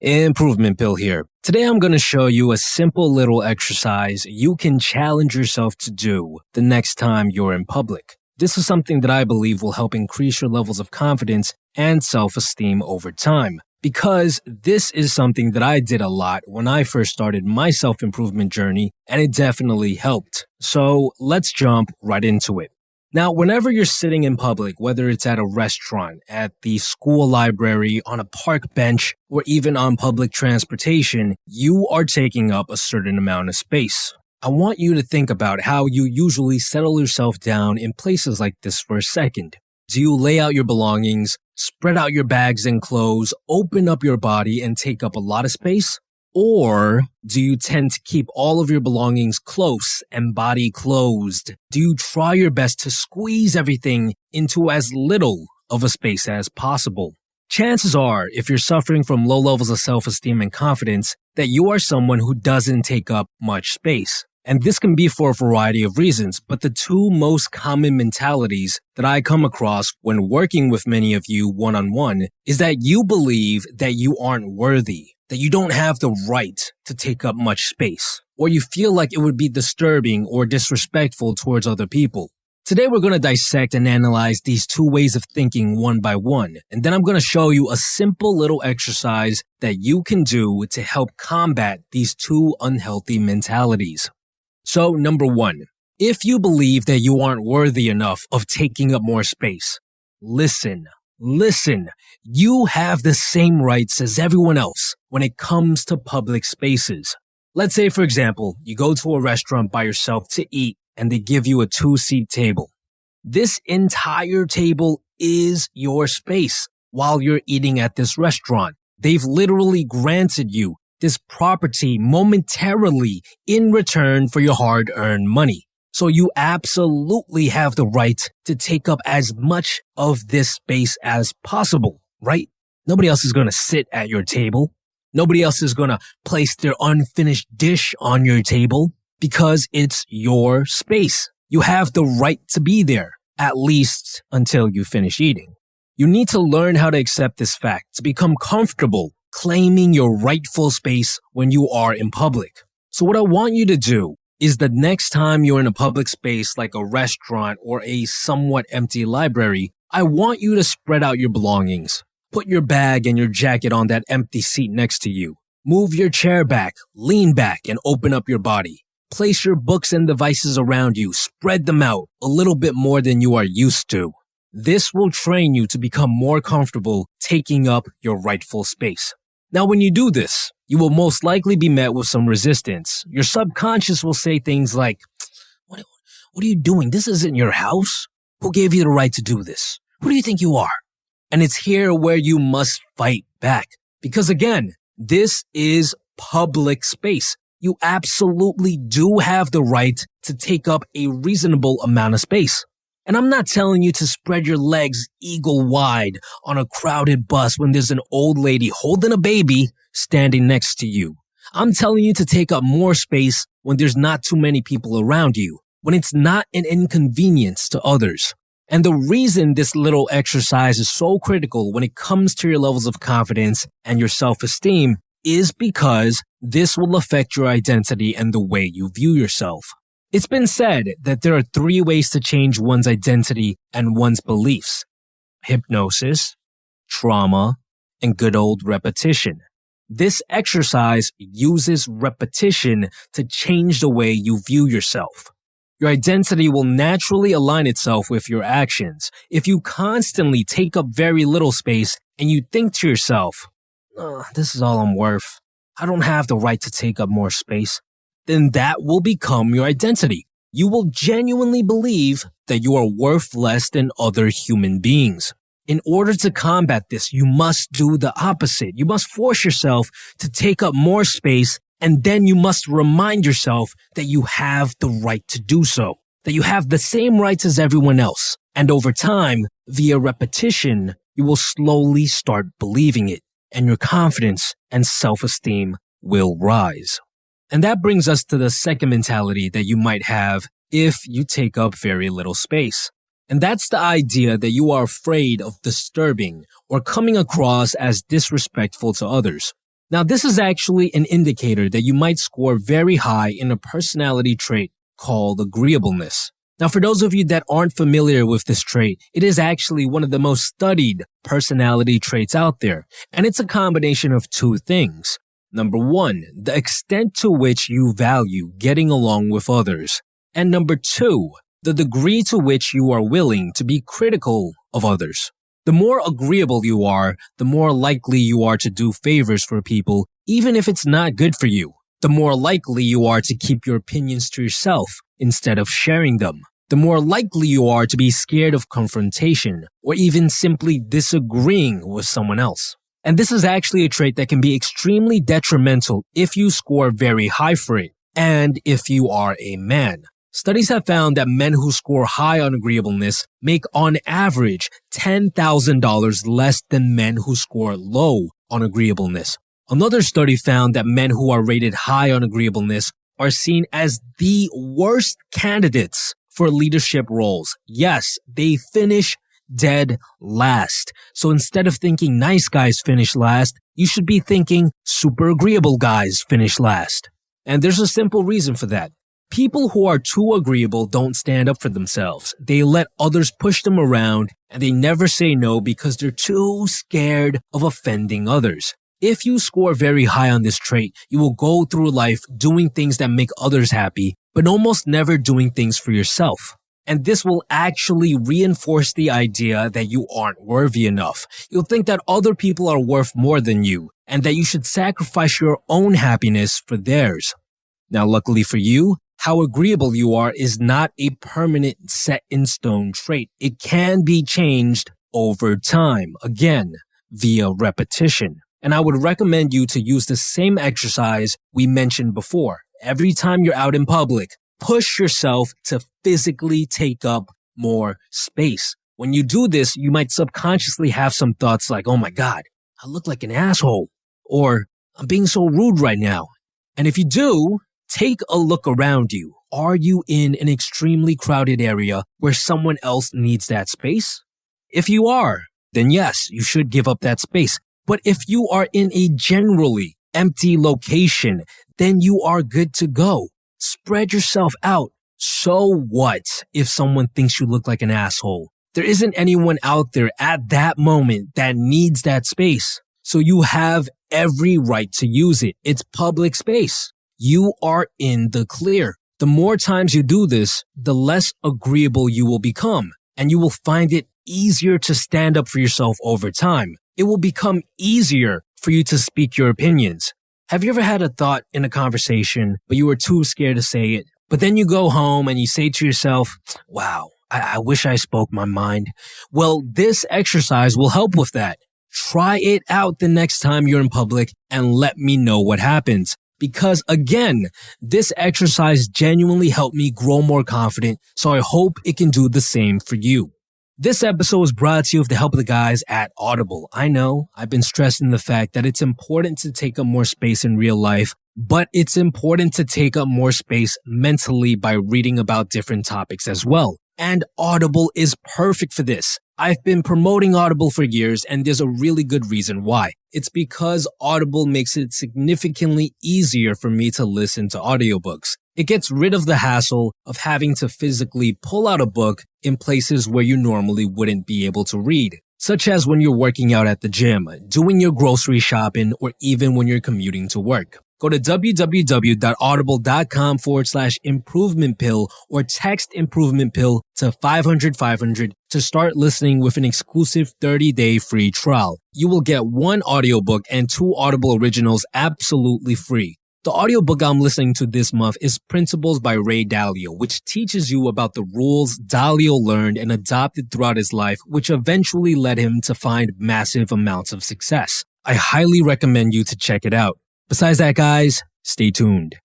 Improvement Pill here. Today I'm going to show you a simple little exercise you can challenge yourself to do the next time you're in public. This is something that I believe will help increase your levels of confidence and self-esteem over time. Because this is something that I did a lot when I first started my self-improvement journey, and it definitely helped. So let's jump right into it. Now, whenever you're sitting in public, whether it's at a restaurant, at the school library, on a park bench, or even on public transportation, you are taking up a certain amount of space. I want you to think about how you usually settle yourself down in places like this for a second. Do you lay out your belongings, spread out your bags and clothes, open up your body, and take up a lot of space? Or do you tend to keep all of your belongings close and body closed? Do you try your best to squeeze everything into as little of a space as possible? Chances are, if you're suffering from low levels of self-esteem and confidence, that you are someone who doesn't take up much space. And this can be for a variety of reasons, but the two most common mentalities that I come across when working with many of you one-on-one is that you believe that you aren't worthy, that you don't have the right to take up much space, or you feel like it would be disturbing or disrespectful towards other people. Today we're going to dissect and analyze these two ways of thinking one by one, and then I'm going to show you a simple little exercise that you can do to help combat these two unhealthy mentalities. So, number one, if you believe that you aren't worthy enough of taking up more space, listen. You have the same rights as everyone else when it comes to public spaces. Let's say, for example, you go to a restaurant by yourself to eat and they give you a 2-seat table. This entire table is your space while you're eating at this restaurant. They've literally granted you this property momentarily in return for your hard-earned money. So you absolutely have the right to take up as much of this space as possible, right? Nobody else is going to sit at your table. Nobody else is going to place their unfinished dish on your table because it's your space. You have the right to be there, at least until you finish eating. You need to learn how to accept this fact, to become comfortable claiming your rightful space when you are in public. So what I want you to do is the next time you're in a public space like a restaurant or a somewhat empty library, I want you to spread out your belongings. Put your bag and your jacket on that empty seat next to you. Move your chair back, lean back, and open up your body. Place your books and devices around you. Spread them out a little bit more than you are used to. This will train you to become more comfortable taking up your rightful space. Now, when you do this, you will most likely be met with some resistance. Your subconscious will say things like, what are you doing? This isn't your house. Who gave you the right to do this? Who do you think you are? And it's here where you must fight back. Because again, this is public space. You absolutely do have the right to take up a reasonable amount of space. And I'm not telling you to spread your legs eagle wide on a crowded bus when there's an old lady holding a baby standing next to you. I'm telling you to take up more space when there's not too many people around you, when it's not an inconvenience to others. And the reason this little exercise is so critical when it comes to your levels of confidence and your self-esteem is because this will affect your identity and the way you view yourself. It's been said that there are 3 ways to change one's identity and one's beliefs: hypnosis, trauma, and good old repetition. This exercise uses repetition to change the way you view yourself. Your identity will naturally align itself with your actions. If you constantly take up very little space and you think to yourself, this is all I'm worth, I don't have the right to take up more space, then that will become your identity. You will genuinely believe that you are worth less than other human beings. In order to combat this, you must do the opposite. You must force yourself to take up more space, and then you must remind yourself that you have the right to do so, that you have the same rights as everyone else. And over time, via repetition, you will slowly start believing it, and your confidence and self-esteem will rise. And that brings us to the second mentality that you might have if you take up very little space. And that's the idea that you are afraid of disturbing or coming across as disrespectful to others. Now, this is actually an indicator that you might score very high in a personality trait called agreeableness. Now, for those of you that aren't familiar with this trait, it is actually one of the most studied personality traits out there, and it's a combination of two things. Number one, the extent to which you value getting along with others, and number two, the degree to which you are willing to be critical of others. The more agreeable you are, the more likely you are to do favors for people, even if it's not good for you. The more likely you are to keep your opinions to yourself instead of sharing them. The more likely you are to be scared of confrontation or even simply disagreeing with someone else. And this is actually a trait that can be extremely detrimental if you score very high for it and if you are a man. Studies have found that men who score high on agreeableness make on average $10,000 less than men who score low on agreeableness. Another study found that men who are rated high on agreeableness are seen as the worst candidates for leadership roles. Yes, they finish dead last. So instead of thinking nice guys finish last, you should be thinking super agreeable guys finish last. And there's a simple reason for that. People who are too agreeable don't stand up for themselves. They let others push them around, and they never say no because they're too scared of offending others. If you score very high on this trait, you will go through life doing things that make others happy, but almost never doing things for yourself. And this will actually reinforce the idea that you aren't worthy enough. You'll think that other people are worth more than you, and that you should sacrifice your own happiness for theirs. Now, luckily for you, how agreeable you are is not a permanent set-in-stone trait. It can be changed over time, again, via repetition. And I would recommend you to use the same exercise we mentioned before. Every time you're out in public, push yourself to physically take up more space. When you do this, you might subconsciously have some thoughts like, oh my God, I look like an asshole, or I'm being so rude right now. And if you do, take a look around you. Are you in an extremely crowded area where someone else needs that space? If you are, then yes, you should give up that space. But if you are in a generally empty location, then you are good to go. Spread yourself out. So what if someone thinks you look like an asshole? There isn't anyone out there at that moment that needs that space. So you have every right to use it. It's public space. You are in the clear. The more times you do this, the less agreeable you will become, and you will find it easier to stand up for yourself over time. It will become easier for you to speak your opinions. Have you ever had a thought in a conversation, but you were too scared to say it? But then you go home and you say to yourself, wow, I wish I spoke my mind. Well, this exercise will help with that. Try it out the next time you're in public and let me know what happens. Because again, this exercise genuinely helped me grow more confident, so I hope it can do the same for you. This episode is brought to you with the help of the guys at Audible. I know I've been stressing the fact that it's important to take up more space in real life, but it's important to take up more space mentally by reading about different topics as well. And Audible is perfect for this. I've been promoting Audible for years, and there's a really good reason why. It's because Audible makes it significantly easier for me to listen to audiobooks. It gets rid of the hassle of having to physically pull out a book in places where you normally wouldn't be able to read, such as when you're working out at the gym, doing your grocery shopping, or even when you're commuting to work. Go to www.audible.com/improvement pill or text improvement pill to 500 to start listening with an exclusive 30-day free trial. You will get 1 audiobook and 2 Audible originals absolutely free. The audiobook I'm listening to this month is Principles by Ray Dalio, which teaches you about the rules Dalio learned and adopted throughout his life, which eventually led him to find massive amounts of success. I highly recommend you to check it out. Besides that, guys, stay tuned.